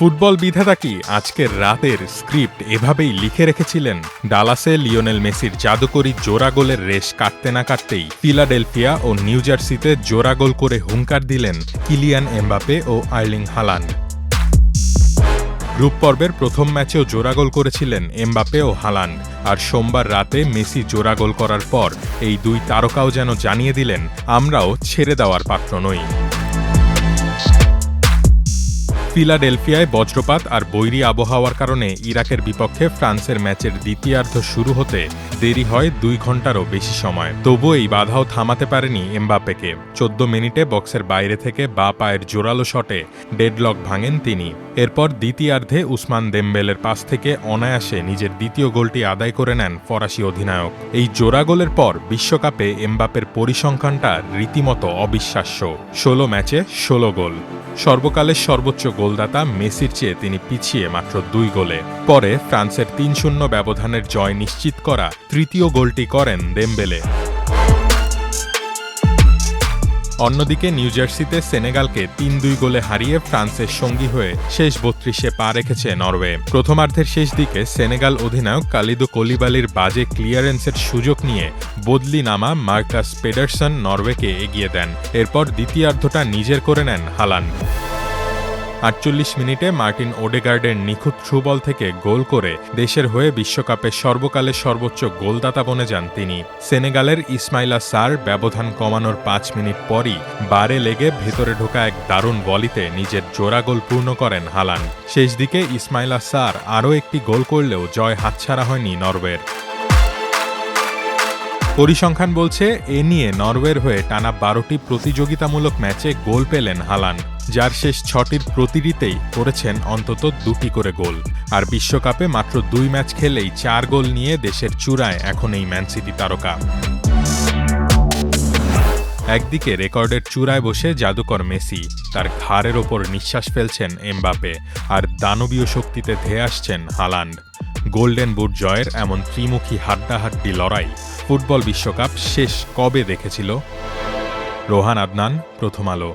Football বিধাতা কি আজকের রাতের স্ক্রিপ্ট এভাবেই লিখে রেখেছিলেন? ডালাসে লিওনেল মেসির জাদুকরী জোড়া গোলের রেশ কাটতে না কাটতেই ফিলাডেলফিয়া ও নিউ জার্সিতে জোড়া গোল করে হুঙ্কার দিলেন কিলিয়ান এমবাপে ও আর্লিং হালান্ড। গ্রুপ পর্বের প্রথম ম্যাচেও জোড়া গোল করেছিলেন এমবাপে ও হালান্ড, আর সোমবার রাতে মেসি জোড়া গোল করার পর এই দুই তারকাও যেন জানিয়ে দিলেন, আমরাও ছেড়ে দেওয়ার পাত্র নই। ফিলাডেলফিয়ায় বজ্রপাত আর বৈরী আবহাওয়ার কারণে ইরাকের বিপক্ষে ফ্রান্সের ম্যাচের দ্বিতীয়ার্ধ শুরু হতে দেরি হয় 2 ঘণ্টারও বেশি সময়। তবুও এই বাধাও থামাতে পারেনি এমবাপেকে। 14 মিনিটে বক্সের বাইরে থেকে বাঁ পায়ের জোরালো শটে ডেডলক ভাঙেন তিনি। এরপর দ্বিতীয়ার্ধে উসমান দেমবেলের পাস থেকে অনায়াসে নিজের দ্বিতীয় গোলটি আদায় করে নেন ফরাসি অধিনায়ক। এই জোড়া গোলের পর বিশ্বকাপে এমবাপের পরিসংখ্যানটা রীতিমতো অবিশ্বাস্য। 16 ম্যাচে 16 গোল। সর্বকালের সর্বোচ্চ গোলদাতা মেসির চেয়ে তিনি পিছিয়ে মাত্র 2 গোলে। পরে ফ্রান্সের 3-0 ব্যবধানের জয় নিশ্চিত করা তৃতীয় গোলটি করেন দেমবেলে। অন্যদিকে নিউ জার্সিতে সেনেগালকে 3-2 গোলে হারিয়ে ফ্রান্সের সঙ্গী হয়ে শেষ 32-এ পা রেখেছে নরওয়ে। প্রথমার্ধের শেষ দিকে সেনেগাল অধিনায়ক কালিদো কোলিবালির বাজে ক্লিয়ারেন্সের সুযোগ নিয়ে বদলি নামা মার্কাস পেডারসন নরওয়েকে এগিয়ে দেন। এরপর দ্বিতীয়ার্ধটা নিজের করে নেন হালান্ড। 48 মিনিটে মার্টিন ওডেগার্ডের নিখুঁত থ্রুবল থেকে গোল করে দেশের হয়ে বিশ্বকাপে সর্বকালের সর্বোচ্চ গোলদাতা বনে যান তিনি। সেনেগালের ইসমাইলা সার ব্যবধান কমানোর 5 মিনিট পরই বারে লেগে ভেতরে ঢোকা এক দারুণ বলিতে নিজের জোড়া গোল পূর্ণ করেন হালান্ড। শেষ দিকে ইসমাইলা সার আরও একটি গোল করলেও জয় হাতছাড়া হয়নি নরওয়ের। পরিসংখ্যান বলছে, এ নিয়ে নরওয়ের হয়ে টানা 12টি প্রতিযোগিতামূলক ম্যাচে গোল পেলেন হালান্ড, যার শেষ 6টির প্রতিটিতেই করেছেন অন্তত 2টি করে গোল। আর বিশ্বকাপে মাত্র 2 ম্যাচ খেলেই 4 গোল নিয়ে দেশের চূড়ায় এখন এই ম্যান সিটি তারকা। একদিকে রেকর্ডের চূড়ায় বসে জাদুকর মেসি, তার ঘাড়ের ওপর নিঃশ্বাস ফেলছেন এমবাপে, আর দানবীয় শক্তিতে ধেয়ে আসছেন হালান্ড। গোল্ডেন বুট জয়ের এমন ত্রিমুখী হাড্ডাহাড্ডি লড়াই ফুটবল বিশ্বকাপ শেষ কবে দেখেছিল? রোহান আদনান, প্রথম আলো।